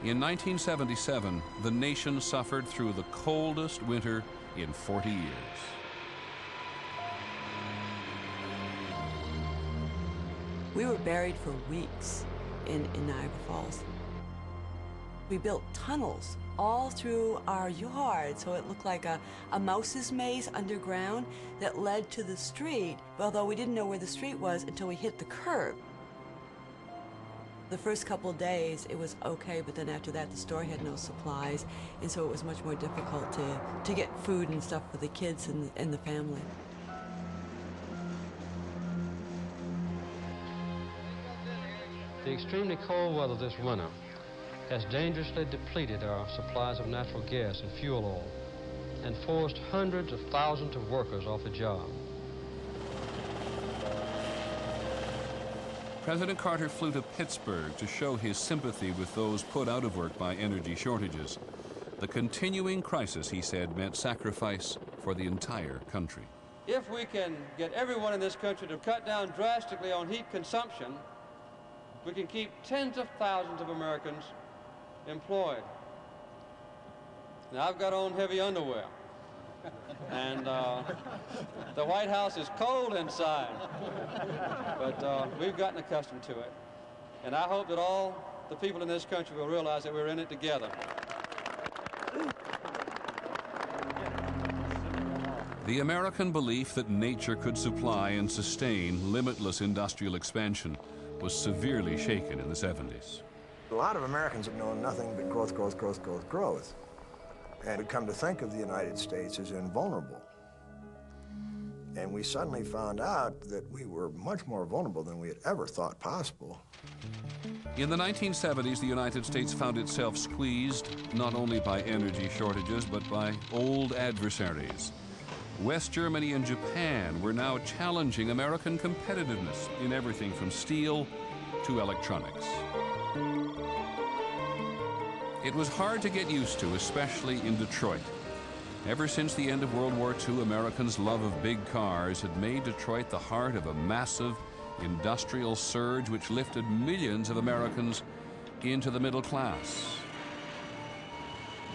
In 1977, the nation suffered through the coldest winter in 40 years. We were buried for weeks in Niagara Falls. We built tunnels all through our yard, so it looked like a mouse's maze underground that led to the street, although we didn't know where the street was until we hit the curb. The first couple of days, it was okay, but then after that, the store had no supplies, and so it was much more difficult to get food and stuff for the kids and the family. The extremely cold weather this winter has dangerously depleted our supplies of natural gas and fuel oil and forced hundreds of thousands of workers off the job. President Carter flew to Pittsburgh to show his sympathy with those put out of work by energy shortages. The continuing crisis, he said, meant sacrifice for the entire country. If we can get everyone in this country to cut down drastically on heat consumption, we can keep tens of thousands of Americans employed. Now, I've got on heavy underwear, and the White House is cold inside, but we've gotten accustomed to it. And I hope that all the people in this country will realize that we're in it together. The American belief that nature could supply and sustain limitless industrial expansion was severely shaken in the 70s. A lot of Americans have known nothing but growth, growth, growth, growth, growth. And we come to think of the United States as invulnerable. And we suddenly found out that we were much more vulnerable than we had ever thought possible. In the 1970s, the United States found itself squeezed not only by energy shortages, but by old adversaries. West Germany and Japan were now challenging American competitiveness in everything from steel to electronics. It was hard to get used to, especially in Detroit. Ever since the end of World War II, Americans' love of big cars had made Detroit the heart of a massive industrial surge which lifted millions of Americans into the middle class.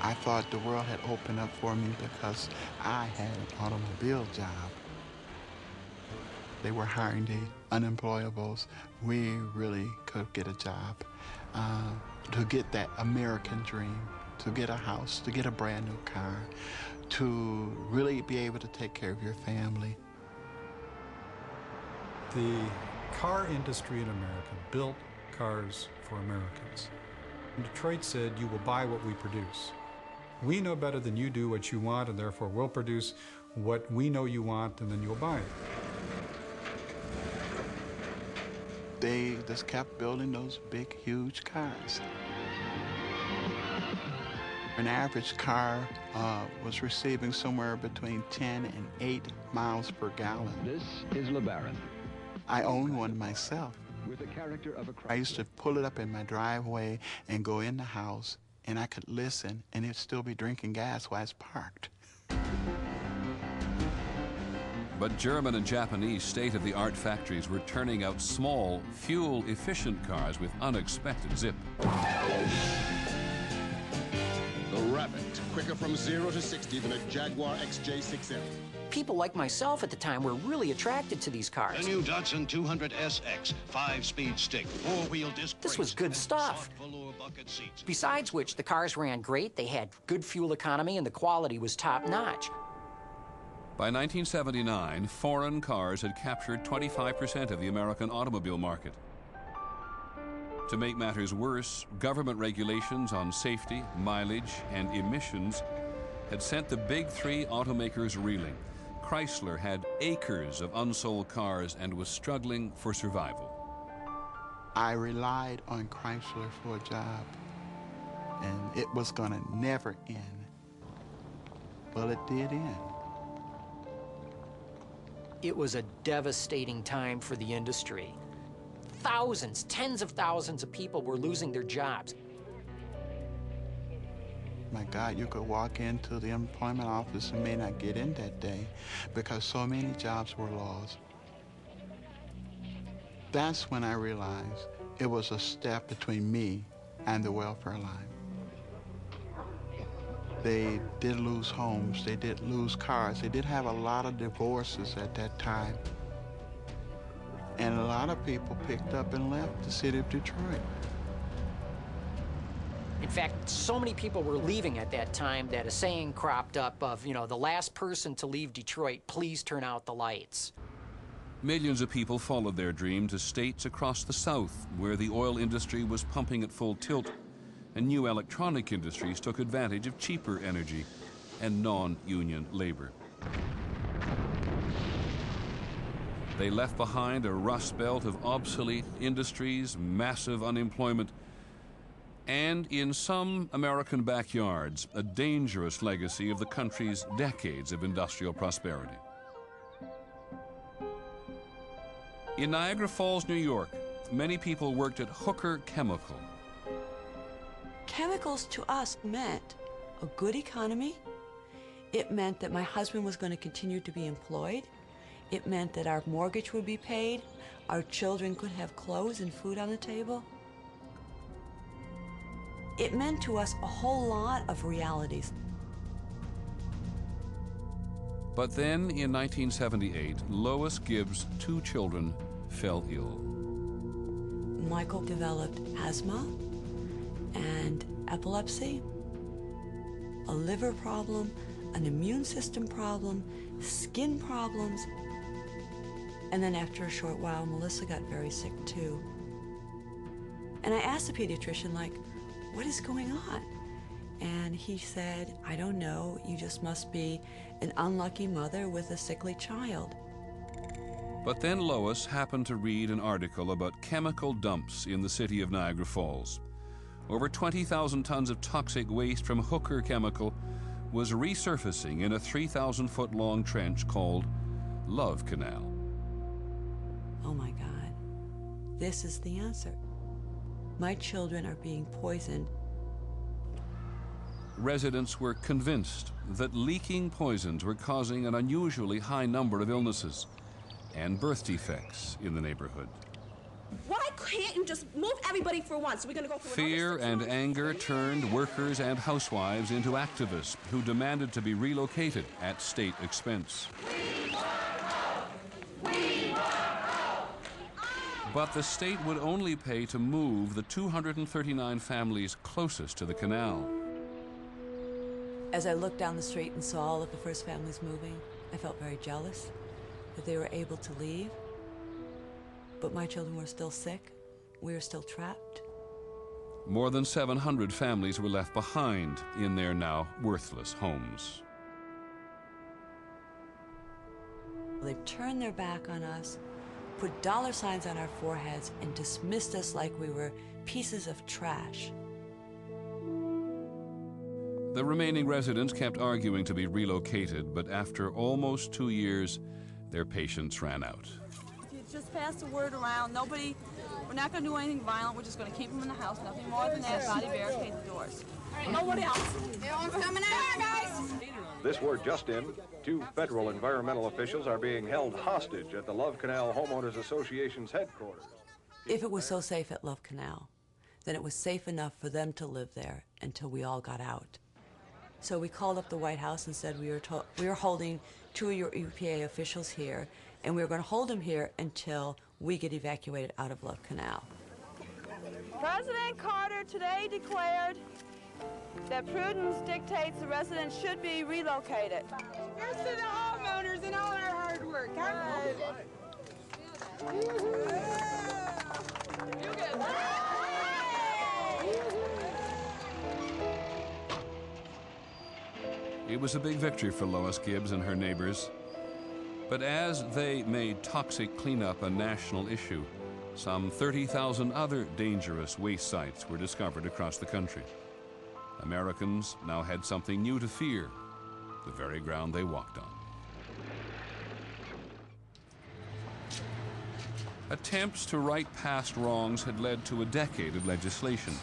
I thought the world had opened up for me because I had an automobile job. They were hiring the unemployables. We really could get a job to get that American dream, to get a house, to get a brand new car, to really be able to take care of your family. The car industry in America built cars for Americans. And Detroit said, you will buy what we produce. We know better than you do what you want, and therefore we'll produce what we know you want, and then you'll buy it. They just kept building those big, huge cars. An average car was receiving somewhere between 10 and 8 miles per gallon. This is LeBaron. I own one myself. With the character of a I used to pull it up in my driveway and go in the house, and I could listen, and it'd still be drinking gas while it's parked. But German and Japanese state-of-the-art factories were turning out small, fuel-efficient cars with unexpected zip. The Rabbit, quicker from 0 to 60 than a Jaguar XJ6M. People like myself at the time were really attracted to these cars. The new Datsun 200SX, 5-speed stick, 4-wheel disc brakes. This was good stuff. Besides which, the cars ran great, they had good fuel economy, and the quality was top-notch. By 1979, foreign cars had captured 25% of the American automobile market. To make matters worse, government regulations on safety, mileage, and emissions had sent the big three automakers reeling. Chrysler had acres of unsold cars and was struggling for survival. I relied on Chrysler for a job, and it was gonna never end. Well, it did end. It was a devastating time for the industry. Thousands, tens of thousands of people were losing their jobs. My God, you could walk into the employment office and may not get in that day because so many jobs were lost. That's when I realized it was a step between me and the welfare line. They did lose homes, they did lose cars, they did have a lot of divorces at that time. And a lot of people picked up and left the city of Detroit. In fact, so many people were leaving at that time that a saying cropped up of, you know, the last person to leave Detroit, please turn out the lights. Millions of people followed their dream to states across the South, where the oil industry was pumping at full tilt, and new electronic industries took advantage of cheaper energy and non-union labor. They left behind a rust belt of obsolete industries, massive unemployment, and in some American backyards, a dangerous legacy of the country's decades of industrial prosperity. In Niagara Falls, New York, many people worked at Hooker Chemical. Chemicals to us meant a good economy. It meant that my husband was going to continue to be employed. It meant that our mortgage would be paid, our children could have clothes and food on the table. It meant to us a whole lot of realities. But then, in 1978, Lois Gibbs' 2 children fell ill. Michael developed asthma and epilepsy, a liver problem, an immune system problem, skin problems. And then after a short while, Melissa got very sick too. And I asked the pediatrician, like, what is going on? And he said, I don't know, you just must be an unlucky mother with a sickly child. But then Lois happened to read an article about chemical dumps in the city of Niagara Falls. Over 20,000 tons of toxic waste from Hooker Chemical was resurfacing in a 3,000-foot-long trench called Love Canal. Oh my God, this is the answer. My children are being poisoned. Residents were convinced that leaking poisons were causing an unusually high number of illnesses and birth defects in the neighborhood. Why can't you just move everybody for once? We're going to go through Fear and anger turned workers and housewives into activists who demanded to be relocated at state expense. But the state would only pay to move the 239 families closest to the canal. As I looked down the street and saw all of the first families moving, I felt very jealous that they were able to leave. But my children were still sick. We were still trapped. More than 700 families were left behind in their now worthless homes. They've turned their back on us, put dollar signs on our foreheads, and dismissed us like we were pieces of trash. The remaining residents kept arguing to be relocated, but after almost 2 years, their patience ran out. If you just pass the word around, we're not going to do anything violent. We're just going to keep them in the house. Nothing more than that. Body barricade the doors. All right, nobody else. Everyone's coming out, guys. This word just in, 2 federal environmental officials are being held hostage at the Love Canal Homeowners Association's headquarters. If it was so safe at Love Canal, then it was safe enough for them to live there until we all got out. So we called up the White House and said we were holding 2 of your EPA officials here, and we were going to hold them here until we get evacuated out of Love Canal. President Carter today declared that prudence dictates the residents should be relocated. Here's to the homeowners and all our hard work. It was a big victory for Lois Gibbs and her neighbors. But as they made toxic cleanup a national issue, some 30,000 other dangerous waste sites were discovered across the country. Americans now had something new to fear, the very ground they walked on. Attempts to right past wrongs had led to a decade of legislation.